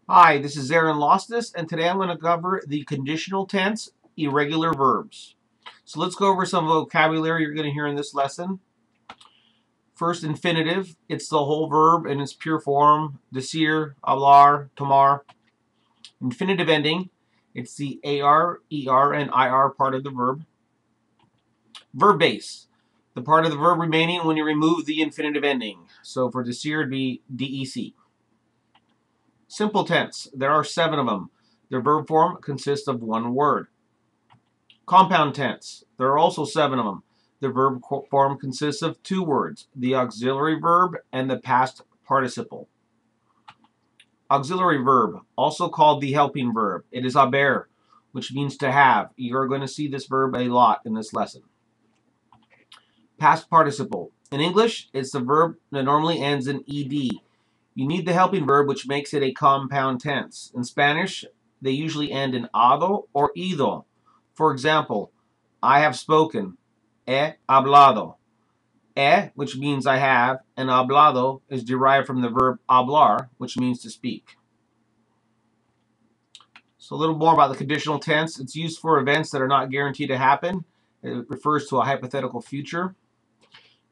Hi, this is Aaron Lostis, and today I'm going to cover the conditional tense, irregular verbs. So let's go over some vocabulary you're going to hear in this lesson. First, infinitive. It's the whole verb in its pure form. Decir, hablar, tomar. Infinitive ending. It's the AR, ER, and IR part of the verb. Verb base. The part of the verb remaining when you remove the infinitive ending. So for decir, it'd be DEC. Simple tense. There are 7 of them. Their verb form consists of one word. Compound tense. There are also 7 of them. The verb form consists of 2 words, the auxiliary verb and the past participle. Auxiliary verb, also called the helping verb. It is haber, which means to have. You're going to see this verb a lot in this lesson. Past participle. In English, it's the verb that normally ends in ed. You need the helping verb, which makes it a compound tense. In Spanish, they usually end in ado or ido. For example, I have spoken, he hablado. Which means I have, and hablado is derived from the verb hablar, which means to speak. So a little more about the conditional tense. It's used for events that are not guaranteed to happen. It refers to a hypothetical future.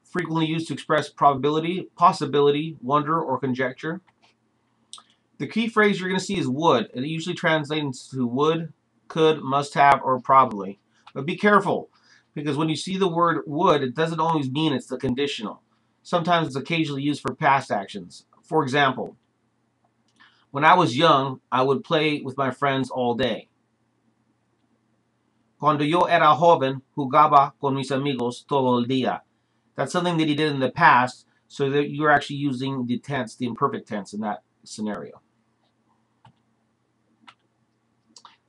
Frequently used to express probability, possibility, wonder, or conjecture. The key phrase you're going to see is would. It usually translates to would, could, must have, or probably. But be careful, because when you see the word would, it doesn't always mean it's the conditional. Sometimes it's occasionally used for past actions. For example, when I was young, I would play with my friends all day. Cuando yo era joven, jugaba con mis amigos todo el día. That's something that he did in the past, so that you're actually using the tense, the imperfect tense in that scenario.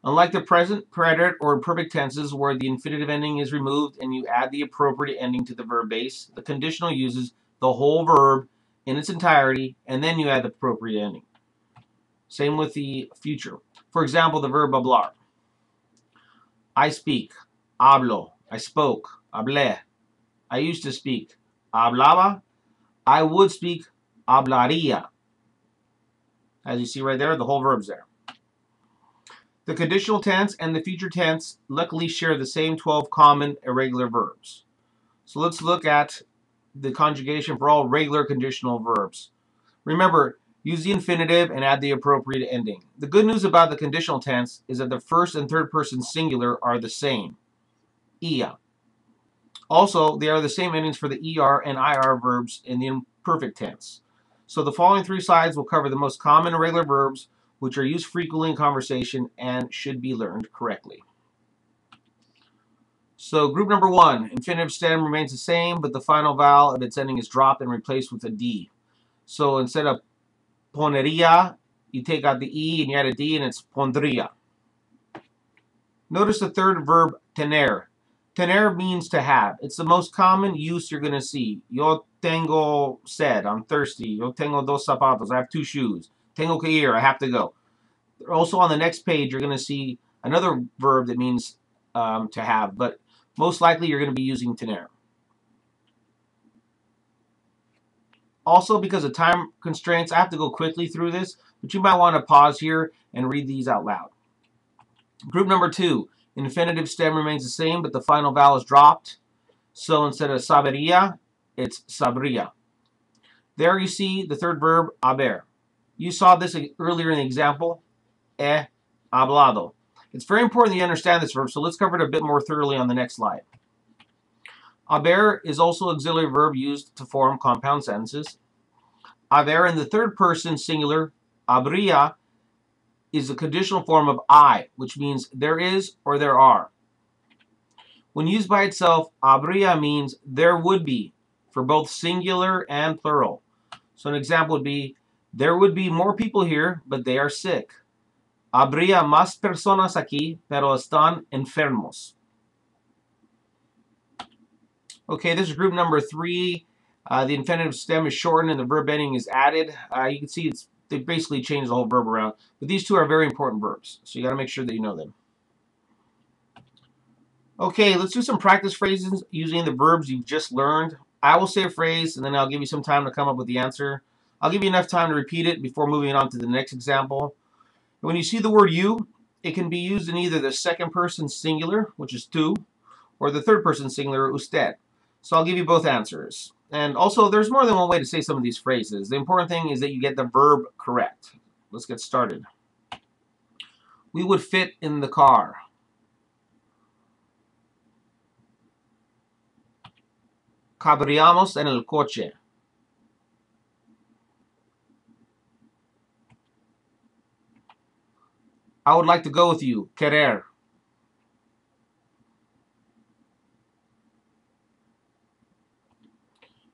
Unlike the present, preterite, or imperfect tenses where the infinitive ending is removed and you add the appropriate ending to the verb base, the conditional uses the whole verb in its entirety and then you add the appropriate ending. Same with the future. For example, the verb hablar. I speak, hablo. I spoke, hablé. I used to speak, hablaba. I would speak, hablaría. As you see right there, the whole verb's there. The conditional tense and the future tense luckily share the same 12 common irregular verbs. So let's look at the conjugation for all regular conditional verbs. Remember, use the infinitive and add the appropriate ending. The good news about the conditional tense is that the first and third person singular are the same. Ia. Also, they are the same endings for the ER and IR verbs in the imperfect tense. So the following 3 slides will cover the most common irregular verbs which are used frequently in conversation and should be learned correctly. So group number 1, infinitive stem remains the same, but the final vowel of its ending is dropped and replaced with a D. So instead of ponería, you take out the E and you add a D and it's pondría. Notice the third verb, tener. Tener means to have. It's the most common use you're going to see. Yo tengo sed, I'm thirsty. Yo tengo dos zapatos, I have 2 shoes. Tengo que ir, I have to go. Also on the next page, you're going to see another verb that means to have, but most likely you're going to be using tener. Also, because of time constraints, I have to go quickly through this, but you might want to pause here and read these out loud. Group number 2, infinitive stem remains the same, but the final vowel is dropped. So instead of sabería, it's sabría. There you see the third verb, haber. You saw this earlier in the example, he hablado. It's very important that you understand this verb, so let's cover it a bit more thoroughly on the next slide. Haber is also an auxiliary verb used to form compound sentences. Haber in the third person singular, habría, is a conditional form of I, which means there is or there are. When used by itself, habría means there would be, for both singular and plural. So an example would be, there would be more people here, but they are sick. Habría más personas aquí, pero están enfermos. Okay, this is group number 3. The infinitive stem is shortened and the verb ending is added. You can see they basically changed the whole verb around. But these 2 are very important verbs, so you got to make sure that you know them. Okay, let's do some practice phrases using the verbs you've just learned. I will say a phrase, and then I'll give you some time to come up with the answer. I'll give you enough time to repeat it before moving on to the next example. When you see the word you, it can be used in either the second person singular, which is tú, or the third person singular, usted. So I'll give you both answers. And also, there's more than one way to say some of these phrases. The important thing is that you get the verb correct. Let's get started. We would fit in the car. Cabríamos en el coche. I would like to go with you. Querer.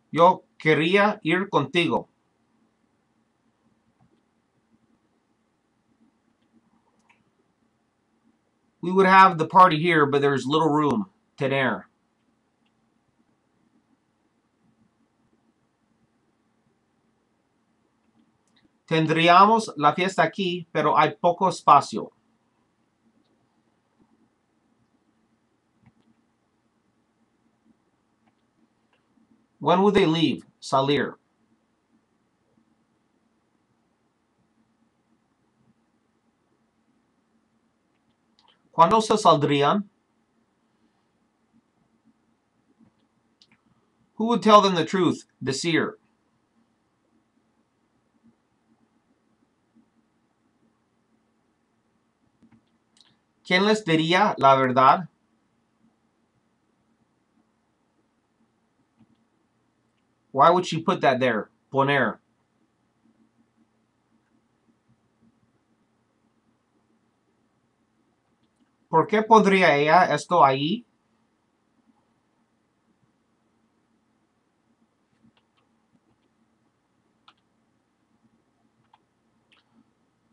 Yo quería ir contigo. We would have the party here, but there's little room. Tener. Tendríamos la fiesta aquí, pero hay poco espacio. When would they leave? Salir. ¿Cuándo se saldrían? Who would tell them the truth? Decir. ¿Quién les diría la verdad? Why would she put that there? Poner. ¿Por qué pondría ella esto ahí?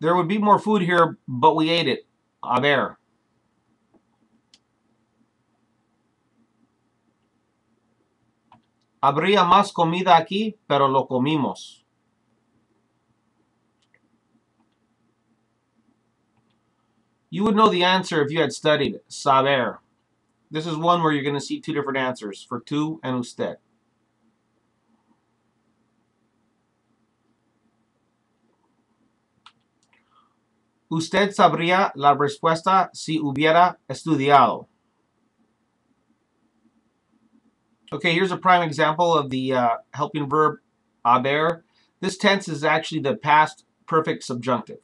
There would be more food here, but we ate it. A ver. Habría más comida aquí, pero lo comimos. You would know the answer if you had studied. Saber. This is one where you're going to see two different answers for tú and usted. Usted sabría la respuesta si hubiera estudiado. Okay, here's a prime example of the helping verb haber. This tense is actually the past perfect subjunctive.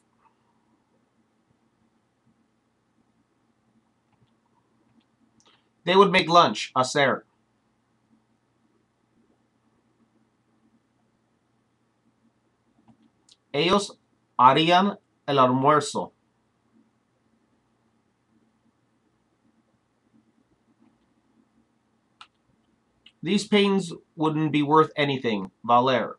They would make lunch, hacer. Ellos harían el almuerzo. These pains wouldn't be worth anything, valer.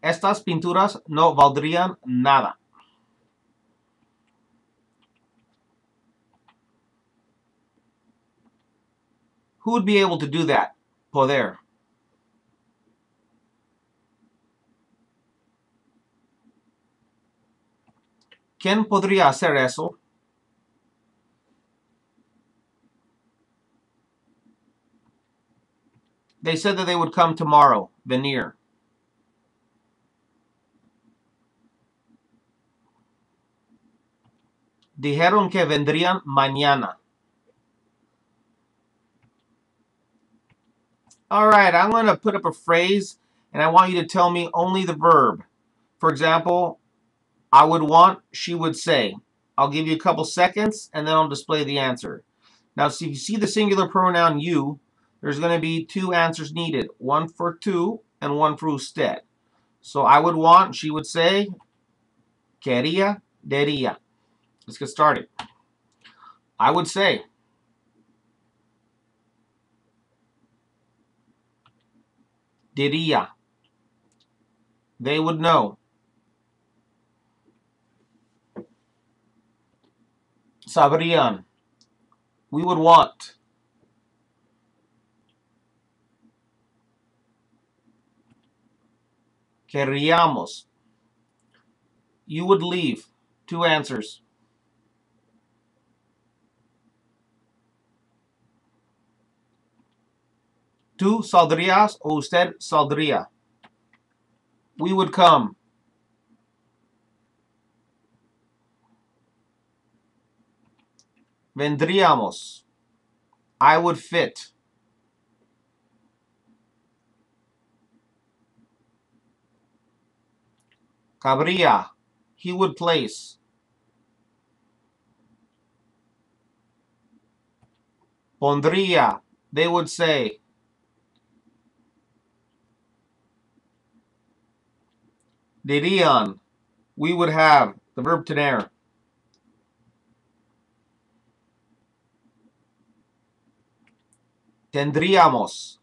Estas pinturas no valdrían nada. Who would be able to do that? Poder. ¿Quién podría hacer eso? They said that they would come tomorrow. Venir. Dijeron que vendrían mañana. All right, I'm going to put up a phrase, and I want you to tell me only the verb. For example, I would want, she would say. I'll give you a couple seconds, and then I'll display the answer. Now, so if you see the singular pronoun you, there's going to be two answers needed. One for tú and one for usted. So I would want, she would say, quería, diría. Let's get started. I would say, diría. They would know. Sabrían. We would want. Queríamos. You would leave. Two answers. Tú saldrías o usted saldría. We would come. Vendríamos. I would fit. Cabría. He would place. Pondría. They would say. Dirían. We would have. The verb tener. Tendríamos.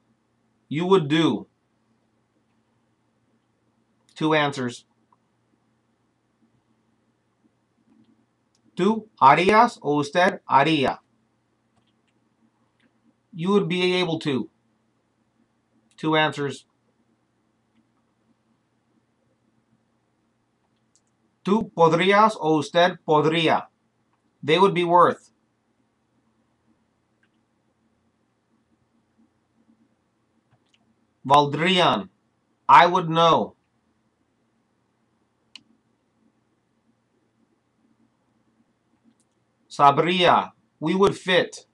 You would do. Two answers. Tú harías o usted haría. You would be able to. Two answers. Tú podrías o usted podría. They would be worth. Valdrían. I would know. Sabría. We would fit.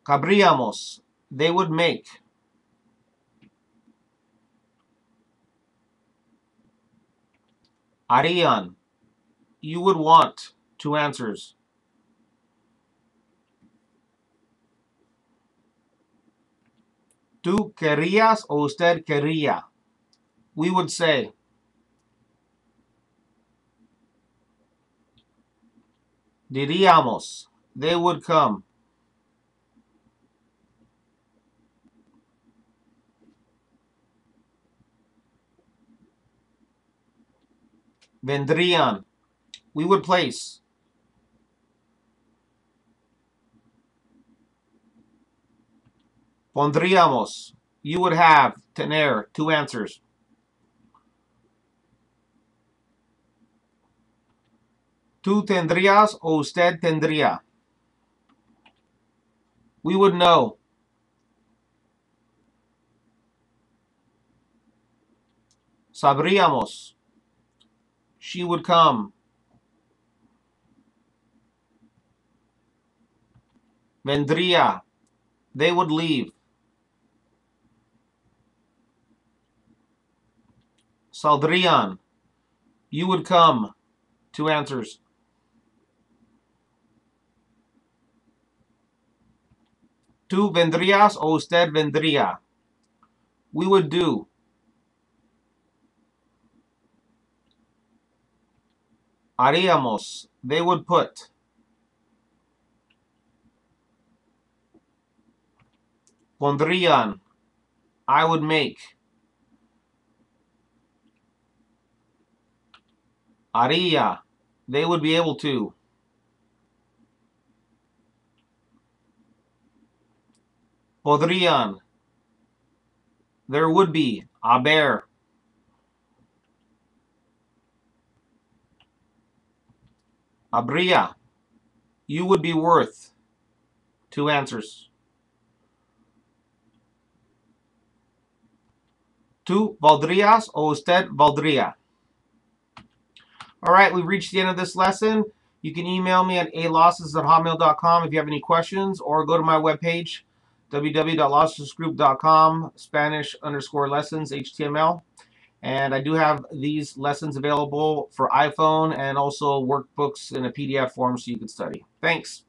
Cabríamos. They would make. Harían. You would want. Two answers. Tú querías o usted quería. We would say. Diríamos. They would come. Vendrían. We would place. Pondríamos. You would have. Tener. Two answers. Tú tendrías o usted tendría. We would know. Sabríamos. She would come. Vendría. They would leave. Saldrían. You would come. Two answers. Tú vendrías o usted vendría. We would do. Haríamos. They would put. Pondrían. I would make. Haría. They would be able to. Podrían. There would be. Haber. Habría. You would be worth. Two answers. Tú valdrías o usted valdría. All right, we've reached the end of this lesson. You can email me at alosses@hotmail.com if you have any questions, or go to my webpage, www.lossesgroup.com, Spanish_lessons, HTML. And I do have these lessons available for iPhone and also workbooks in a PDF form so you can study. Thanks.